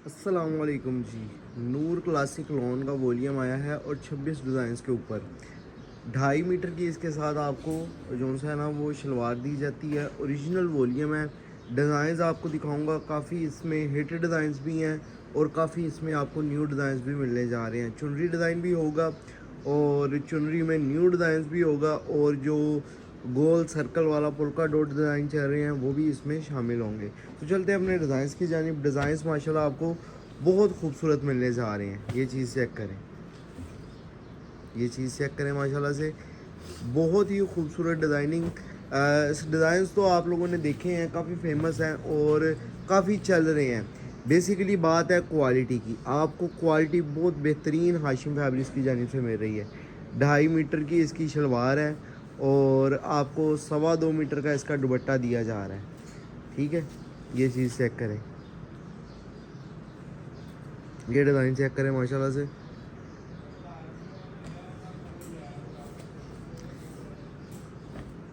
अस्सलामुअलैकुम जी। नूर classic lawn का volume आया है और 26 डिज़ाइंस के ऊपर 2.5 मीटर की इसके साथ आपको जो सा है ना वो शलवार दी जाती है। ओरिजिनल वॉल्यूम है। डिज़ाइंस आपको दिखाऊंगा, काफ़ी इसमें हिट डिज़ाइंस भी हैं और काफ़ी इसमें आपको न्यू डिज़ाइंस भी मिलने जा रहे हैं। चुनरी डिज़ाइन भी होगा और चुनरी में न्यू डिज़ाइंस भी होगा और जो गोल सर्कल वाला पुल्का डॉट डिज़ाइन चल रहे हैं वो भी इसमें शामिल होंगे। तो चलते हैं अपने डिज़ाइंस की जानिब। डिज़ाइंस माशाल्लाह आपको बहुत खूबसूरत मिलने जा रहे हैं। ये चीज़ चेक करें, ये चीज़ चेक करें, माशाल्लाह से बहुत ही खूबसूरत डिज़ाइनिंग। डिज़ाइंस तो आप लोगों ने देखे हैं, काफ़ी फेमस हैं और काफ़ी चल रहे हैं। बेसिकली बात है क्वालिटी की, आपको क्वालिटी बहुत बेहतरीन हाशिम फैब्रिक्स की जानिब से मिल रही है। 2.5 मीटर की इसकी शलवार है और आपको 2.25 मीटर का इसका दुपट्टा दिया जा रहा है। ठीक है, ये चीज़ चेक करें, ये डिज़ाइन चेक करें माशाल्लाह से।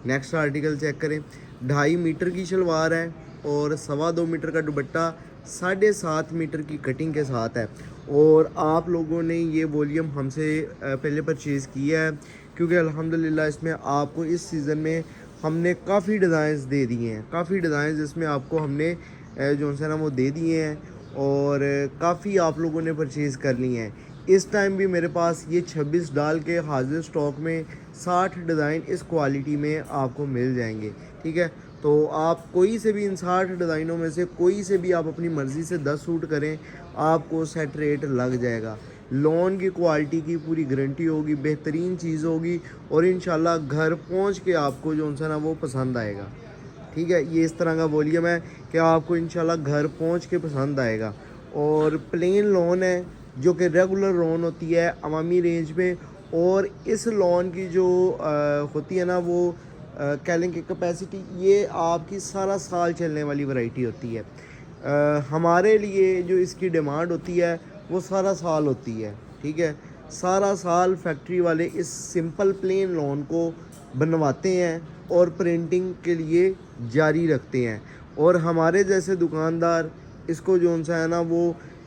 नेक्स्ट आर्टिकल चेक करें। 2.5 मीटर की शलवार है और 2.25 मीटर का दुपट्टा 7.5 मीटर की कटिंग के साथ है। और आप लोगों ने ये वॉल्यूम हमसे पहले परचेज़ किया है क्योंकि अल्हम्दुलिल्लाह इसमें आपको इस सीज़न में हमने काफ़ी डिज़ाइंस दे दिए हैं। काफ़ी डिज़ाइंस इसमें आपको हमने जो है ना वो दे दिए हैं और काफ़ी आप लोगों ने परचेज़ कर लिए हैं। इस टाइम भी मेरे पास ये 26 डाल के हाजिर स्टॉक में 60 डिज़ाइन इस क्वालिटी में आपको मिल जाएंगे। ठीक है, तो आप कोई से भी इन 60 डिज़ाइनों में से कोई से भी आप अपनी मर्ज़ी से 10 सूट करें, आपको सेट रेट लग जाएगा। लॉन की क्वालिटी की पूरी गारंटी होगी, बेहतरीन चीज़ होगी और इंशाल्लाह घर पहुंच के आपको जो है ना वो पसंद आएगा। ठीक है, ये इस तरह का वॉल्यूम है कि आपको इंशाल्लाह घर पहुंच के पसंद आएगा। और प्लेन लॉन है जो कि रेगुलर लॉन होती है अवामी रेंज में। और इस लॉन की जो होती है ना वो कैलिंग की कैपेसिटी, ये आपकी सारा साल चलने वाली वैरायटी होती है। हमारे लिए जो इसकी डिमांड होती है वो सारा साल होती है। ठीक है, सारा साल फैक्ट्री वाले इस सिंपल प्लेन लॉन को बनवाते हैं और प्रिंटिंग के लिए जारी रखते हैं। और हमारे जैसे दुकानदार इसको जो सा है ना वो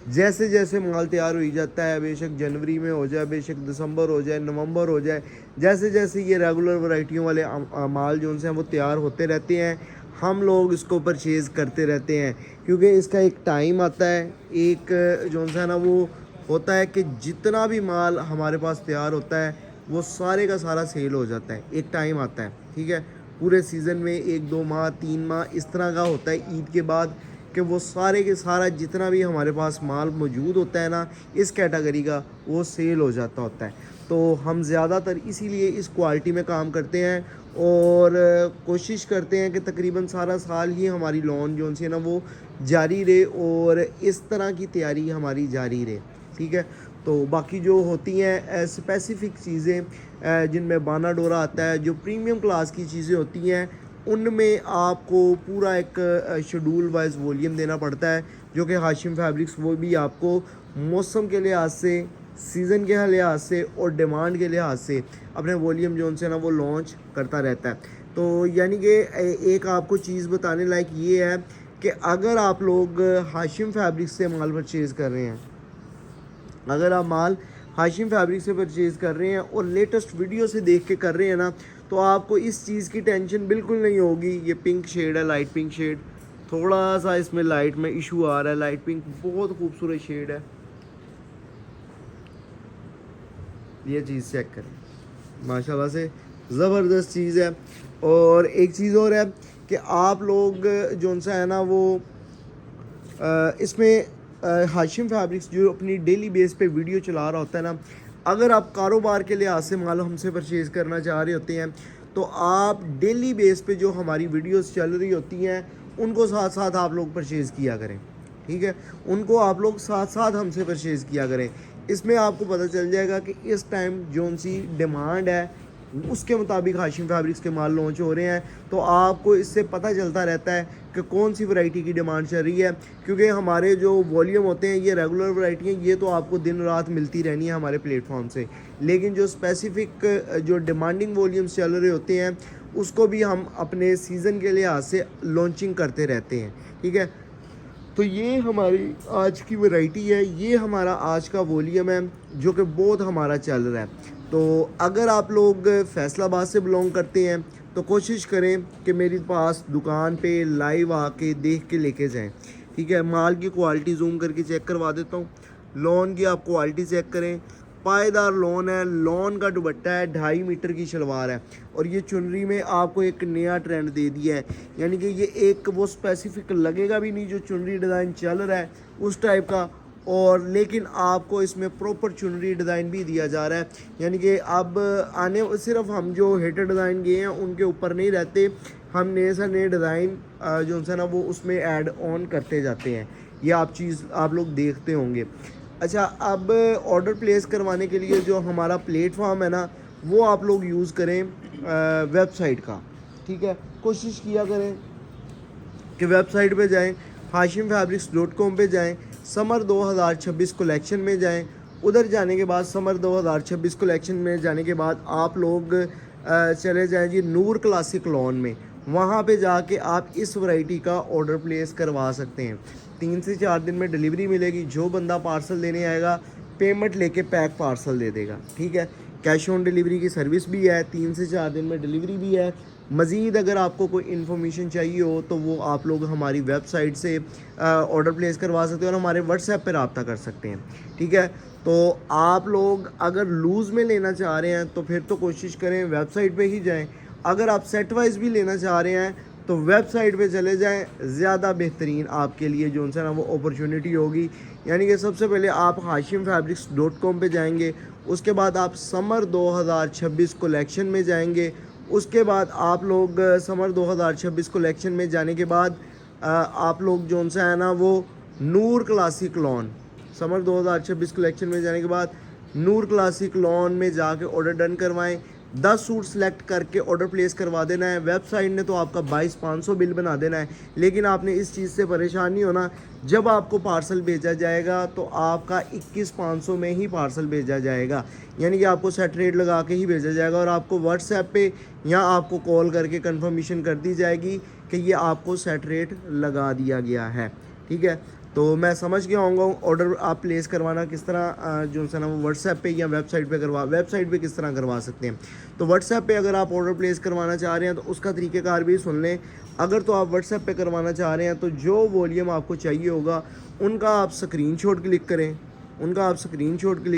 जैसे जैसे माल तैयार हो ही जाता है, बेशक जनवरी में हो जाए, बेशक दिसंबर हो जाए, नवंबर हो जाए, जैसे जैसे ये रेगुलर वैरायटियों वाले माल जो हैं वो तैयार होते रहते हैं, हम लोग इसको परचेज़ करते रहते हैं। क्योंकि इसका एक टाइम आता है, एक जो सा है ना वो होता है कि जितना भी माल हमारे पास तैयार होता है वो सारे का सारा सेल हो जाता है। एक टाइम आता है, ठीक है, पूरे सीज़न में 1-2 माह 3 माह इस तरह का होता है ईद के बाद कि वो सारे के सारा जितना भी हमारे पास माल मौजूद होता है ना इस कैटेगरी का, वो सेल हो जाता होता है। तो हम ज़्यादातर इसीलिए इस क्वालिटी में काम करते हैं और कोशिश करते हैं कि तकरीबन सारा साल ही हमारी लॉन जो है ना वो जारी रहे और इस तरह की तैयारी हमारी जारी रहे। ठीक है, तो बाकी जो होती हैं स्पेसिफ़िक चीज़ें जिनमें बाना डोरा आता है, जो प्रीमियम क्लास की चीज़ें होती हैं, उनमें आपको पूरा एक शेड्यूल वाइज वॉल्यूम देना पड़ता है, जो कि हाशिम फैब्रिक्स वो भी आपको मौसम के लिहाज से, सीज़न के लिहाज से और डिमांड के लिहाज से अपने वॉल्यूम जो उनसे ना वो लॉन्च करता रहता है। तो यानी कि एक आपको चीज़ बताने लायक ये है कि अगर आप लोग हाशिम फैब्रिक्स से माल परचेज़ कर रहे हैं, अगर आप माल हाशिम फैब्रिक से परचेज़ कर रहे हैं और लेटेस्ट वीडियो से देख के कर रहे हैं ना, तो आपको इस चीज़ की टेंशन बिल्कुल नहीं होगी। ये पिंक शेड है, लाइट पिंक शेड, थोड़ा सा इसमें लाइट में इशू आ रहा है। लाइट पिंक बहुत खूबसूरत शेड है, ये चीज़ चेक करें, माशाल्लाह से ज़बरदस्त चीज़ है। और एक चीज़ और है कि आप लोग जो सा है ना वो इसमें हाशिम फैब्रिक्स जो अपनी डेली बेस पे वीडियो चला रहा होता है ना, अगर आप कारोबार के लिहाज से माल हमसे परचेज़ करना चाह रहे होते हैं तो आप डेली बेस पे जो हमारी वीडियोस चल रही होती हैं उनको साथ साथ आप लोग परचेज़ किया करें। ठीक है, उनको आप लोग साथ साथ हमसे परचेज़ किया करें। इसमें आपको पता चल जाएगा कि इस टाइम जो सी डिमांड है उसके मुताबिक हाशिम फैब्रिक्स के माल लॉन्च हो रहे हैं। तो आपको इससे पता चलता रहता है कि कौन सी वैरायटी की डिमांड चल रही है। क्योंकि हमारे जो वॉल्यूम होते हैं ये रेगुलर वैरायटी हैं, ये तो आपको दिन रात मिलती रहनी है हमारे प्लेटफॉर्म से। लेकिन जो स्पेसिफ़िक जो डिमांडिंग वॉल्यूम्स चल रहे होते हैं उसको भी हम अपने सीज़न के लिहाज से लॉन्चिंग करते रहते हैं। ठीक है, तो ये हमारी आज की वैरायटी है, ये हमारा आज का वॉल्यूम है जो कि बहुत हमारा चल रहा है। तो अगर आप लोग फैसलाबाद से बिलोंग करते हैं तो कोशिश करें कि मेरे पास दुकान पे लाइव आके देख के लेके जाएं। ठीक है, माल की क्वालिटी जूम करके चेक करवा देता हूँ। लॉन की आप क्वालिटी चेक करें, पायदार लॉन है, लॉन का दुपट्टा है, 2.5 मीटर की शलवार है और ये चुनरी में आपको एक नया ट्रेंड दे दिया है। यानी कि ये एक वो स्पेसिफिक लगेगा भी नहीं जो चुनरी डिज़ाइन चल रहा है उस टाइप का, और लेकिन आपको इसमें प्रॉपर चुनरी डिज़ाइन भी दिया जा रहा है। यानी कि अब आने सिर्फ हम जो हेटर डिज़ाइन गए हैं उनके ऊपर नहीं रहते, हम नए से नए डिज़ाइन जो है ना वो उसमें ऐड ऑन करते जाते हैं। ये आप लोग देखते होंगे। अच्छा, अब ऑर्डर प्लेस करवाने के लिए जो हमारा प्लेटफॉर्म है ना वो आप लोग यूज़ करें वेबसाइट का। ठीक है, कोशिश किया करें कि वेबसाइट पे जाएं, hashimfabrics.com पे जाएं, समर 2026 कलेक्शन में जाएं। उधर जाने के बाद समर 2026 कलेक्शन में जाने के बाद आप लोग चले जाएं जी नूर क्लासिक लॉन में। वहाँ पे जाके आप इस वैरायटी का ऑर्डर प्लेस करवा सकते हैं। 3 से 4 दिन में डिलीवरी मिलेगी। जो बंदा पार्सल लेने आएगा पेमेंट लेके पैक पार्सल दे देगा। ठीक है, कैश ऑन डिलीवरी की सर्विस भी है, 3 से 4 दिन में डिलीवरी भी है। मज़ीद अगर आपको कोई इन्फॉर्मेशन चाहिए हो तो वो आप लोग हमारी वेबसाइट से ऑर्डर प्लेस करवा सकते हैं और हमारे व्हाट्सएप पर रब्ता कर सकते हैं। ठीक है, तो आप लोग अगर लूज़ में लेना चाह रहे हैं तो फिर तो कोशिश करें वेबसाइट पे ही जाएं। अगर आप सेट वाइज भी लेना चाह रहे हैं तो वेबसाइट पे चले जाएं, ज़्यादा बेहतरीन आपके लिए जो है ना वो अपॉर्चुनिटी होगी। यानी कि सबसे पहले आप hashimfabrics.com पे जाएंगे, उसके बाद आप समर 2026 कलेक्शन में जाएंगे, उसके बाद आप लोग समर 2026 कलेक्शन में जाने के बाद आप लोग जो है ना वो नूर क्लासिक लॉन, समर 2026 कलेक्शन में जाने के बाद नूर क्लासिक लॉन में जाके ऑर्डर डन करवाएं। 10 सूट सेलेक्ट करके ऑर्डर प्लेस करवा देना है। वेबसाइट ने तो आपका 22,500 बिल बना देना है, लेकिन आपने इस चीज़ से परेशान नहीं होना। जब आपको पार्सल भेजा जाएगा तो आपका 21,500 में ही पार्सल भेजा जाएगा। यानी कि आपको सेट रेट लगा के ही भेजा जाएगा और आपको व्हाट्सएप पे या आपको कॉल करके कंफर्मेशन कर दी जाएगी कि ये आपको सेट रेट लगा दिया गया है। ठीक है, तो मैं समझ गया होऊंगा ऑर्डर आप प्लेस करवाना किस तरह जो है ना वो व्हाट्सएप पे या वेबसाइट पे किस तरह करवा सकते हैं। तो व्हाट्सएप पे अगर आप ऑर्डर प्लेस करवाना चाह रहे हैं तो उसका तरीक़ेकार भी सुन लें। अगर तो आप व्हाट्सएप पे करवाना चाह रहे हैं तो जो वॉल्यूम आपको चाहिए होगा उनका आप स्क्रीनशॉट क्लिक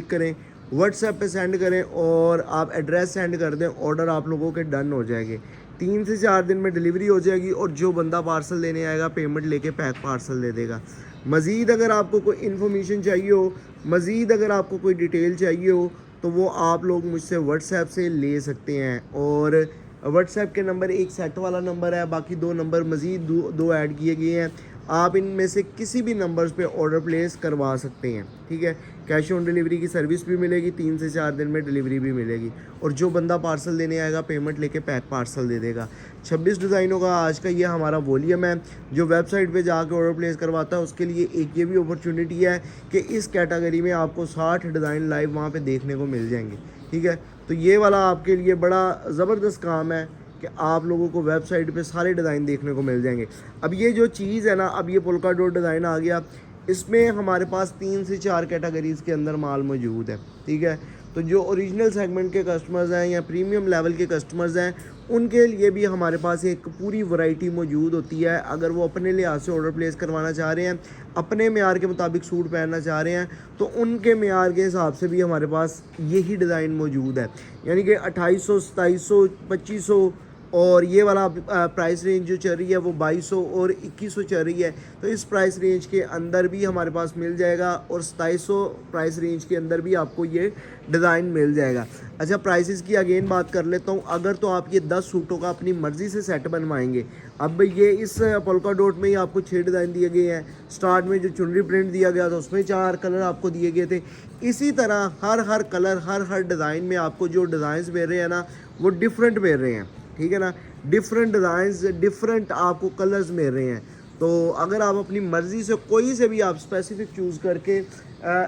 करें, व्हाट्सएप पे सेंड करें और आप एड्रेस सेंड कर दें, ऑर्डर आप लोगों के डन हो जाएंगे। 3 से 4 दिन में डिलीवरी हो जाएगी और जो बंदा पार्सल लेने आएगा पेमेंट लेके पैक पार्सल दे देगा। मज़ीद अगर आपको कोई इन्फॉर्मेशन चाहिए हो, मज़ीद अगर आपको कोई डिटेल चाहिए हो तो वो आप लोग मुझसे व्हाट्सएप से ले सकते हैं। और व्हाट्सएप के नंबर एक सेट वाला नंबर है, बाकी 2 नंबर मज़ीद दो ऐड किए गए हैं। आप इनमें से किसी भी नंबर्स पे ऑर्डर प्लेस करवा सकते हैं। ठीक है, कैश ऑन डिलीवरी की सर्विस भी मिलेगी, 3 से 4 दिन में डिलीवरी भी मिलेगी और जो बंदा पार्सल लेने आएगा पेमेंट लेके पैक पार्सल दे देगा। 26 डिज़ाइनों का आज का ये हमारा वॉल्यूम है। जो वेबसाइट पे जाके ऑर्डर प्लेस करवाता है उसके लिए एक ये भी अपॉर्चुनिटी है कि इस कैटेगरी में आपको 60 डिज़ाइन लाइव वहाँ पर देखने को मिल जाएंगे। ठीक है, तो ये वाला आपके लिए बड़ा ज़बरदस्त काम है कि आप लोगों को वेबसाइट पे सारे डिज़ाइन देखने को मिल जाएंगे। अब ये जो चीज़ है ना, अब ये पोल्का डॉट डिज़ाइन आ गया, इसमें हमारे पास 3 से 4 कैटेगरीज़ के अंदर माल मौजूद है। ठीक है, तो जो ओरिजिनल सेगमेंट के कस्टमर्स हैं या प्रीमियम लेवल के कस्टमर्स हैं उनके लिए भी हमारे पास एक पूरी वैरायटी मौजूद होती है। अगर वो अपने लिहाज से ऑर्डर प्लेस करवाना चाह रहे हैं, अपने मेयार के मुताबिक सूट पहनना चाह रहे हैं तो उनके मेयार के हिसाब से भी हमारे पास यही डिज़ाइन मौजूद है। यानी कि 2800, 2700, 2500 और ये वाला प्राइस रेंज जो चल रही है वो 2200 और 2100 चल रही है। तो इस प्राइस रेंज के अंदर भी हमारे पास मिल जाएगा और 2700 प्राइस रेंज के अंदर भी आपको ये डिज़ाइन मिल जाएगा। अच्छा, प्राइसेस की अगेन बात कर लेता हूँ। अगर तो आप ये 10 सूटों का अपनी मर्ज़ी से सेट बनवाएंगे, अब ये इस पोल्का डॉट में ही आपको 6 डिज़ाइन दिए गए हैं। स्टार्ट में जो चुनरी प्रिंट दिया गया था उसमें 4 कलर आपको दिए गए थे। इसी तरह हर कलर हर डिज़ाइन में आपको जो डिज़ाइंस मिल रहे हैं ना वो डिफरेंट मिल रहे हैं। ठीक है ना, डिफरेंट डिज़ाइंस, डिफरेंट आपको कलर्स मिल रहे हैं। तो अगर आप अपनी मर्ज़ी से कोई से भी आप स्पेसिफिक चूज़ करके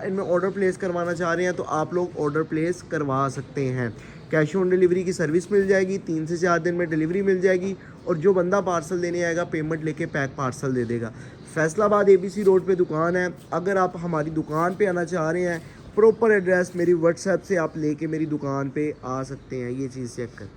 इनमें ऑर्डर प्लेस करवाना चाह रहे हैं तो आप लोग ऑर्डर प्लेस करवा सकते हैं। कैश ऑन डिलीवरी की सर्विस मिल जाएगी, 3 से 4 दिन में डिलीवरी मिल जाएगी और जो बंदा पार्सल देने आएगा पेमेंट लेके पैक पार्सल दे देगा। फैसलाबाद ABC रोड पे दुकान है। अगर आप हमारी दुकान पे आना चाह रहे हैं, प्रॉपर एड्रेस मेरी व्हाट्सएप से आप लेके मेरी दुकान पे आ सकते हैं। ये चीज़ चेक करें,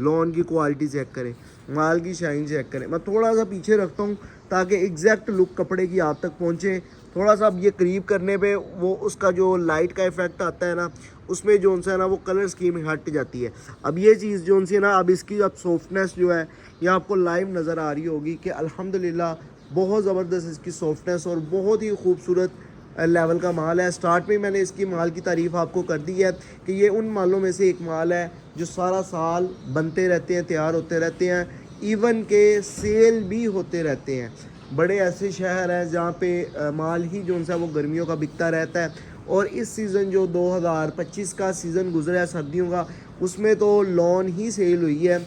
लॉन की क्वालिटी चेक करें, माल की शाइन चेक करें। मैं थोड़ा सा पीछे रखता हूँ ताकि एग्जैक्ट लुक कपड़े की आप तक पहुँचे। थोड़ा सा अब ये करीब करने पे वो उसका जो लाइट का इफेक्ट आता है ना, उसमें जो सा है ना वो कलर स्कीम हट जाती है। अब ये चीज़ जो सी है ना, अब इसकी अब सॉफ्टनेस जो है ये आपको लाइव नज़र आ रही होगी कि अल्हम्दुलिल्लाह बहुत ज़बरदस्त इसकी सॉफ्टनेस और बहुत ही खूबसूरत लेवल का माल है। स्टार्ट में मैंने इसकी माल की तारीफ़ आपको कर दी है कि ये उन मालों में से एक माल है जो सारा साल बनते रहते हैं, तैयार होते रहते हैं, इवन के सेल भी होते रहते हैं। बड़े ऐसे शहर हैं जहाँ पे माल ही जो सा वो गर्मियों का बिकता रहता है। और इस सीज़न जो 2025 का सीज़न गुजरा है सर्दियों का, उसमें तो लॉन ही सेल हुई है।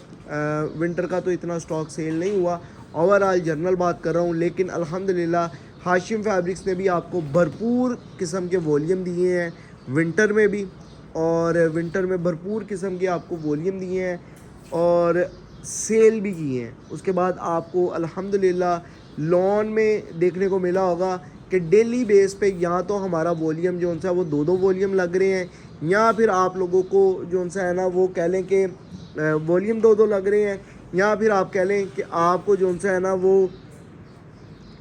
विंटर का तो इतना स्टॉक सेल नहीं हुआ। ओवरऑल जनरल बात कर रहा हूँ, लेकिन अल्हम्दुलिल्लाह हाशिम फैब्रिक्स ने भी आपको भरपूर किस्म के वॉल्यूम दिए हैं विंटर में भी, और विंटर में भरपूर किस्म के आपको वॉल्यूम दिए हैं और सेल भी किए हैं। उसके बाद आपको अल्हम्दुलिल्लाह लॉन में देखने को मिला होगा कि डेली बेस पे या तो हमारा वॉल्यूम जो सा वो 2-2 वॉल्यूम लग रहे हैं, या फिर आप लोगों को जो सा है ना वो कह लें कि वॉल्यूम 2-2 लग रहे हैं, या फिर आप कह लें कि आपको जो सा है ना वो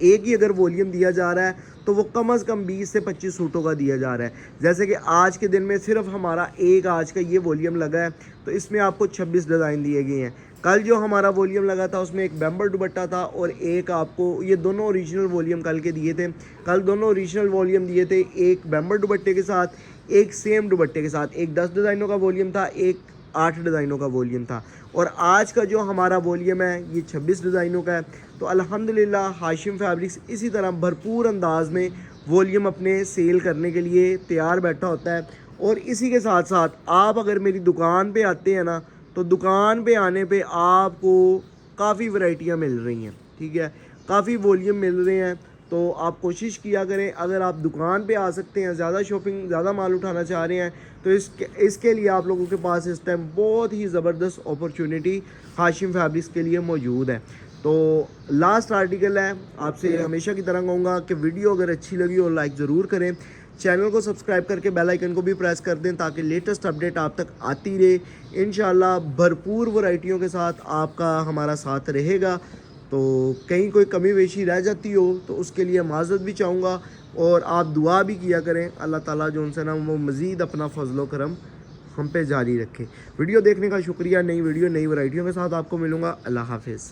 एक ही अगर वॉल्यूम दिया जा रहा है तो वो कम से कम 20 से 25 सूटों का दिया जा रहा है। जैसे कि आज के दिन में सिर्फ हमारा एक आज का ये वॉल्यूम लगा है तो इसमें आपको 26 डिज़ाइन दिए गए हैं। कल जो हमारा वॉल्यूम लगा था उसमें एक बैम्बर दुपट्टा था और एक आपको, ये दोनों ओरिजिनल वॉल्यूम कल के दिए थे। कल दोनों ओरिजिनल वॉल्यूम दिए थे, एक बैम्बर दुपट्टे के साथ, एक सेम दुपट्टे के साथ। एक 10 डिज़ाइनों का वॉल्यूम था, एक 8 डिज़ाइनों का वॉल्यूम था। और आज का जो हमारा वॉल्यूम है ये 26 डिज़ाइनों का है। तो अल्हम्दुलिल्लाह हाशिम फैब्रिक्स इसी तरह भरपूर अंदाज में वॉल्यूम अपने सेल करने के लिए तैयार बैठा होता है। और इसी के साथ साथ आप अगर मेरी दुकान पे आते हैं ना, तो दुकान पे आने पे आपको काफ़ी वैरायटियाँ मिल रही हैं, ठीक है, काफ़ी वॉल्यूम मिल रहे हैं। तो आप कोशिश किया करें, अगर आप दुकान पे आ सकते हैं, ज़्यादा शॉपिंग, ज़्यादा माल उठाना चाह रहे हैं, तो इसके लिए आप लोगों के पास इस टाइम बहुत ही ज़बरदस्त अपॉर्चुनिटी हाशिम फैब्रिक्स के लिए मौजूद है। तो लास्ट आर्टिकल है, आपसे हमेशा की तरह कहूँगा कि वीडियो अगर अच्छी लगी हो लाइक ज़रूर करें, चैनल को सब्सक्राइब करके बेल आइकन को भी प्रेस कर दें ताकि लेटेस्ट अपडेट आप तक आती रहे। इंशाल्लाह भरपूर वैरायटियों के साथ आपका हमारा साथ रहेगा। तो कहीं कोई कमी बेशी रह जाती हो तो उसके लिए माज़रत भी चाहूँगा, और आप दुआ भी किया करें अल्लाह ताला जो उनसे ना वो मज़ीद अपना फजलो करम हम पे जारी रखे। वीडियो देखने का शुक्रिया। नई वीडियो नई वैरायटियों के साथ आपको मिलूँगा। अल्लाह हाफिज़।